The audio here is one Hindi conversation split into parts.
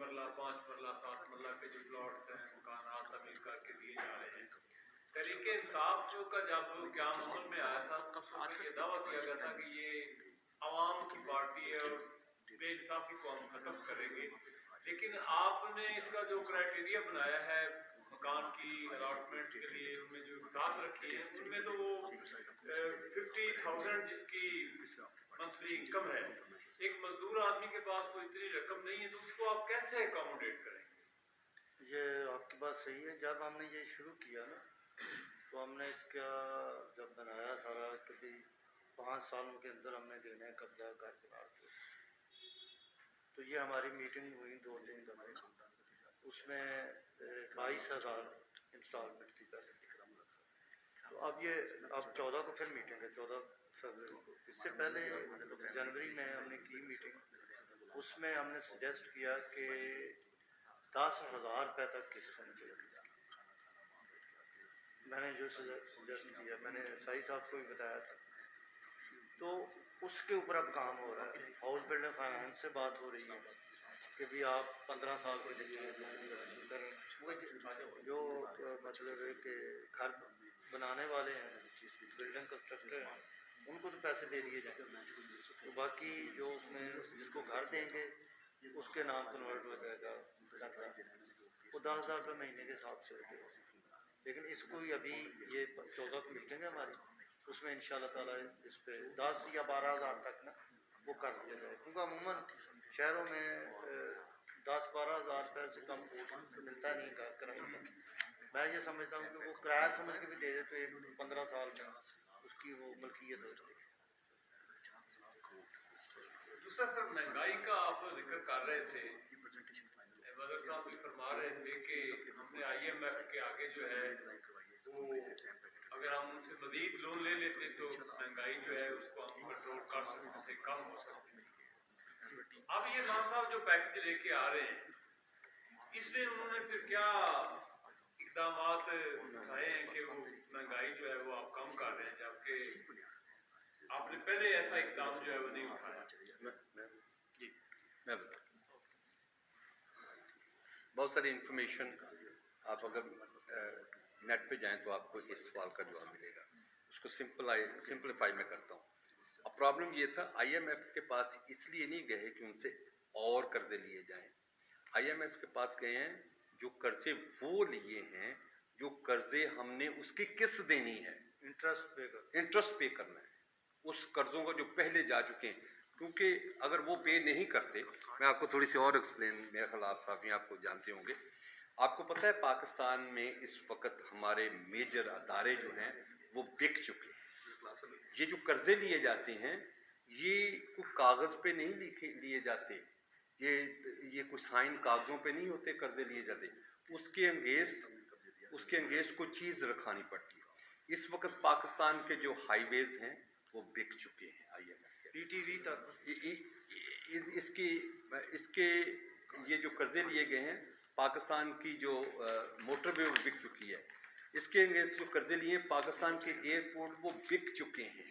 मरला, 5 मरला, 7 मरला के जो प्लॉट्स हैं, मकान तमीर करके दिए जा रहे हैं। तहरीके इंसाफ का जब क़याम अमल में आया था तो उस वक्त ये दावा किया गया था कि ये आवाम की पार्टी है और बेइंसाफी को हम खत्म करेंगे, लेकिन आपने इसका जो क्राइटेरिया बनाया है मकान की अलॉटमेंट के लिए, उनमें जो हिसाब रखी है, उनमें तो वो 50,000 जिसकी मंथली इनकम है, एक मजदूर आदमी के पास कोई इतनी रकम नहीं है, तो उसको आप कैसे अकोमोडेट करेंगे? ये आपकी बात सही है। जब हमने ये शुरू किया ना, तो हमने इसका जब बनाया सारा, कभी 5 सालों के अंदर हमने देना है कब्जा घर बना के, तो ये हमारी मीटिंग हुई 2 दिन पहले, उसमें 22,000 इंस्टॉलमेंट थी पहले। तो अब ये 14 को फिर मीटिंग है, 14 फरवरी को। इससे पहले जनवरी में हमने की मीटिंग, उसमें हमने सजेस्ट किया कि 10,000 रुपये तक किस्त होनी चाहिए। मैंने जो सजेस्ट किया, मैंने साई साहब को भी बताया था, तो उसके ऊपर अब काम हो रहा है। हाउस बिल्डर फाइनेंस से बात हो रही है कि भी आप 15 साल के देखिए, जो मतलब है कि घर बनाने वाले हैं, बिल्डिंग कंस्ट्रक्टर हैं, उनको तो पैसे दे दिए जाए, तो बाकी जो उसमें जिसको घर देंगे उसके नाम कन्वर्ट हो जाएगा, वो 10,000 रुपये महीने के हिसाब से होगा। लेकिन इसको ही अभी ये 14 को मीटिंग है हमारी, उसमें इंशाल्लाह ताला इस पर 10 या 12,000 तक ना वो कर दिया जाए, क्योंकि अमूमन शहरों में 10-12 हज़ार रुपये से कम मिलता नहीं घर किराए। मैं ये समझता हूँ कि वो किराया समझ के भी दे दे तो एक 15 साल में उसकी वो मलकियत हो जाएगी। दूसरा सर, महंगाई का आप जिक्र कर रहे थे, मदर साहब भी फरमा रहे थे कि हमने IMF के आगे जो है वो अगर हम उनसे मजीद लोन ले लेते तो महंगाई जो है उसको हम कंट्रोल कर सकते से कम हो सकती। अब ये मान साहब जो पैकेज लेके आ रहे हैं, इसमें उन्होंने फिर क्या इकदाम उठाए हैं कि वो महंगाई जो है वो आप कम कर रहे हैं, जबकि आपने पहले ऐसा इकदाम जो है वो नहीं उठाया? मैं बहुत सारी इंफॉर्मेशन आप अगर नेट पे जाएं तो आपको इस सवाल का जवाब मिलेगा। उसको सिंपलीफाई में करता हूँ। अब प्रॉब्लम ये था, IMF के पास इसलिए नहीं गए कि उनसे और कर्जे लिए जाएं। IMF के पास गए हैं जो कर्जे वो लिए हैं जो कर्जे हमने उसकी किस्त देनी है, इंटरेस्ट पे करना है उस कर्जों को जो पहले जा चुके हैं, क्योंकि अगर वो पे नहीं करते, मैं आपको थोड़ी सी और एक्सप्लेन, मेरे खिलाफ साफी आपको जानते होंगे, आपको पता है पाकिस्तान में इस वक्त हमारे मेजर अदारे जो हैं वो बिक चुके हैं। ये जो कर्जे लिए जाते हैं ये कोई कागज़ पे नहीं लिए जाते, ये कुछ साइन कागज़ों पे नहीं होते कर्जे लिए जाते, उसके अंगेंस्ट कोई चीज़ रखानी पड़ती है। इस वक्त पाकिस्तान के जो हाईवेज हैं वो बिक चुके हैं IMF के, PTV तक इसके ये जो कर्जे लिए गए हैं, पाकिस्तान की जो मोटरवे वो बिक चुकी है, इसके अंगेंस्ट जो कर्जे लिए हैं पाकिस्तान के एयरपोर्ट वो बिक चुके हैं,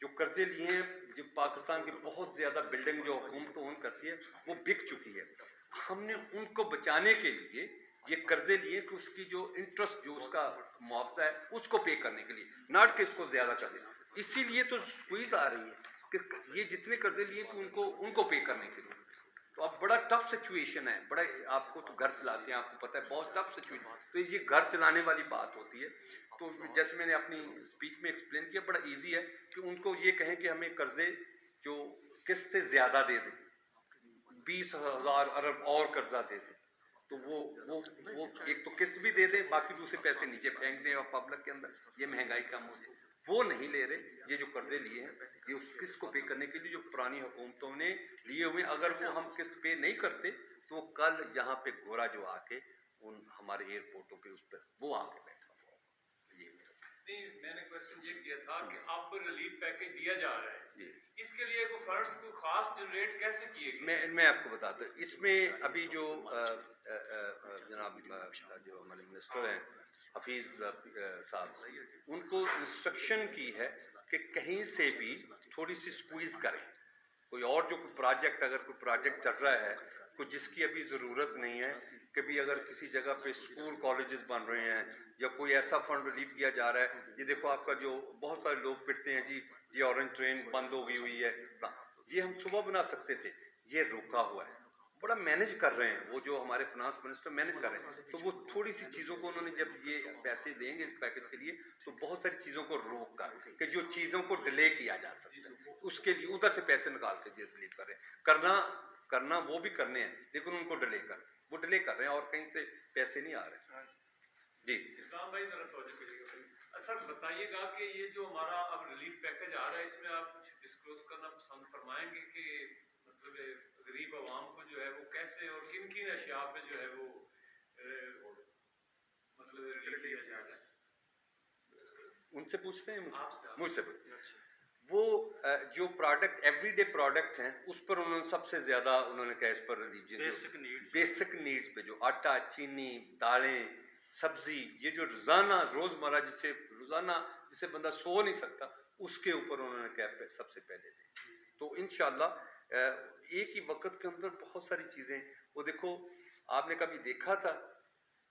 जो कर्जे लिए हैं जो पाकिस्तान की बहुत ज़्यादा बिल्डिंग जो हुकूमत ओन करती है वो बिक चुकी है। हमने उनको बचाने के लिए ये कर्जे लिए कि उसकी जो इंटरेस्ट जो उसका मुआवजा है उसको पे करने के लिए, नॉट कि इसको ज़्यादा कर दें। इसीलिए तो स्क्वीज आ रही है कि ये जितने कर्जे लिए कि उनको पे करने के लिए। तो अब बड़ा टफ सिचुएशन है, बड़ा, आपको तो घर चलाते हैं आपको पता है बहुत टफ सिचुएशन, तो ये घर चलाने वाली बात होती है। तो जैसे मैंने अपनी स्पीच में एक्सप्लेन किया, बड़ा इजी है कि उनको ये कहें कि हमें कर्जे जो किस्त से ज़्यादा दे दें, 20,000 अरब और कर्जा दे दें, तो वो एक तो किस्त भी दे दें, बाकी दूसरे पैसे नीचे फेंक दें और पब्लिक के अंदर, ये महंगाई कम हो जाए। वो नहीं ले रहे, ये जो कर्जे लिए हैं ये उस किस्त को पे करने के लिए जो पुरानी हुकूमतों ने लिए हुए, अगर वो हम किस्त पे नहीं करते तो कल यहाँ पे गोरा जो आके उन हमारे एयरपोर्टों पे उस पर वो आके बैठा हुआ। ये नहीं, मैंने क्वेश्चन ये किया था कि अब रिलीफ पैकेज दिया जा रहा है, इसके लिए कोई फंड्स को खास जनरेट कैसे किए गए? मैं आपको बताता हूँ। इसमें अभी जो जनाब जो हमारे मिनिस्टर हैं हफीज़ साहब, उनको इंस्ट्रक्शन की है कि कहीं से भी थोड़ी सी स्क्वीज़ करें, कोई और जो कोई प्रोजेक्ट, अगर कोई प्रोजेक्ट चल रहा है कुछ जिसकी अभी ज़रूरत नहीं है। कभी अगर किसी जगह पे स्कूल कॉलेजेस बन रहे हैं या कोई ऐसा फंड रिलीव किया जा रहा है, ये देखो आपका जो बहुत सारे लोग पिटते हैं जी ये ऑरेंज ट्रेन बंद हो गई हुई है ना, ये हम सुबह बना सकते थे, ये रुका हुआ है, बड़ा मैनेज कर रहे हैं वो जो हमारे फाइनेंस मिनिस्टर मैनेज कर रहे हैं। तो वो थोड़ी सी चीज़ों को उन्होंने जब ये पैसे देंगे इस पैकेज के लिए तो बहुत सारी चीज़ों को रोक कर कि जो चीज़ों को डिले किया जा सकता है उसके लिए उधर से पैसे निकाल के रिलीव कर रहे हैं। करना वो भी करने हैं लेकिन उनको डिले कर रहे हैं और कहीं से पैसे नहीं आ रहे जी। इस्लाम भाई जरा तवज्जो करिएगा। सर बताइएगा कि ये जो हमारा अब रिलीफ पैकेज आ रहा है इसमें आप कुछ डिस्क्लोज करना पसंद फरमाएंगे कि मतलब गरीब आवाम को जो है वो कैसे और किन किन अशिया पे जो है वो मतलब रिलीफ दिया जा रहा है? उनसे पूछते हैं आपसे मुझसे वो जो प्रोडक्ट एवरीडे प्रोडक्ट हैं उस पर उन्होंने सबसे ज्यादा उन्होंने क्या इस पर बेसिक नीड्स पे जो आटा चीनी दालें सब्जी ये जो रोजमर्रा जिसे बंदा सो नहीं सकता उसके ऊपर उन्होंने क्या सबसे पहले दी। तो इंशाल्लाह एक ही वक्त के अंदर बहुत सारी चीजें वो देखो आपने कभी देखा था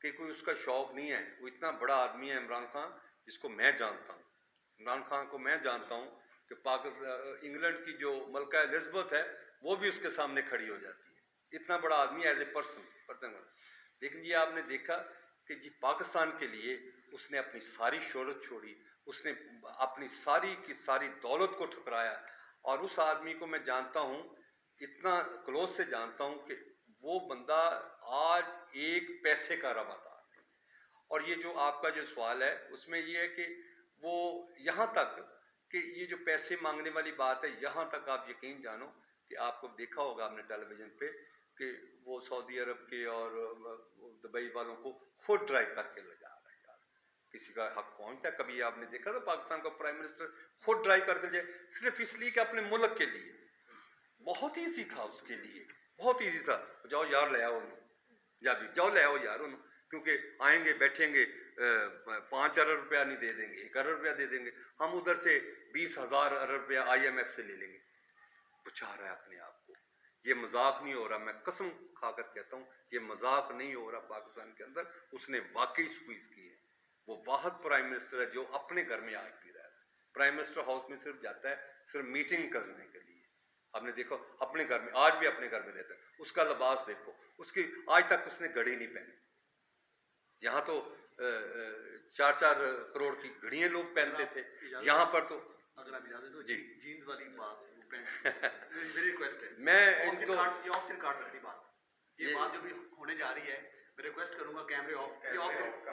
कि कोई उसका शौक नहीं है, वो इतना बड़ा आदमी है इमरान खान जिसको मैं जानता हूँ, इमरान खान को मैं जानता हूँ कि पाकिस्तान इंग्लैंड की जो मलका एलिज़ाबेथ है वो भी उसके सामने खड़ी हो जाती है, इतना बड़ा आदमी एज ए पर्सन। लेकिन ये आपने देखा कि जी पाकिस्तान के लिए उसने अपनी सारी शोहरत छोड़ी, उसने अपनी सारी की सारी दौलत को ठुकराया। और उस आदमी को मैं जानता हूँ, इतना क्लोज से जानता हूँ कि वो बंदा आज एक पैसे का रवादार नहीं। और ये जो आपका जो सवाल है उसमें ये है कि वो यहाँ तक कि ये जो पैसे मांगने वाली बात है, यहाँ तक आप यकीन जानो कि आपको देखा होगा आपने टेलीविजन पे कि वो सऊदी अरब के और दुबई वालों को खुद ड्राइव करके ले जा रहा है। यार किसी का हक पहुंचता है? कभी आपने देखा था पाकिस्तान का प्राइम मिनिस्टर खुद ड्राइव करके जाए सिर्फ इसलिए कि अपने मुल्क के लिए? बहुत ईजी था उसके लिए, बहुत ईजी था, जाओ यार ले आओ जाओ ले आओ यार उन्होंने, क्योंकि आएंगे बैठेंगे 5 अरब रुपया नहीं दे देंगे, 1 अरब रुपया दे देंगे, हम उधर से 20,000 अरब रुपया IMF से ले लेंगे। बचा रहा है अपने आप को, ये मजाक नहीं हो रहा, मैं कसम खाकर कहता हूँ ये मजाक नहीं हो रहा। पाकिस्तान के अंदर उसने वाकई स्क्वीज की है। वो वाहिद प्राइम मिनिस्टर है जो अपने घर में आज भी रह रहा है। प्राइम मिनिस्टर हाउस में सिर्फ जाता है सिर्फ मीटिंग करने के लिए। आपने देखो अपने घर में, आज भी अपने घर में रहता है, उसका लिबास देखो, उसकी आज तक उसने घड़ी नहीं पहनी। यहाँ तो 4-4 करोड़ की घड़ियां लोग पहनते थे, यहाँ पर तो अगर आप इजाजत दो जी जीन्स वाली बात मेरी रिक्वेस्ट है, मैं इनको इनको ऑफ दिन कार्ड वाली बात, ये बात जो भी होने जा रही है, मैं रिक्वेस्ट करूंगा कैमरे ऑफ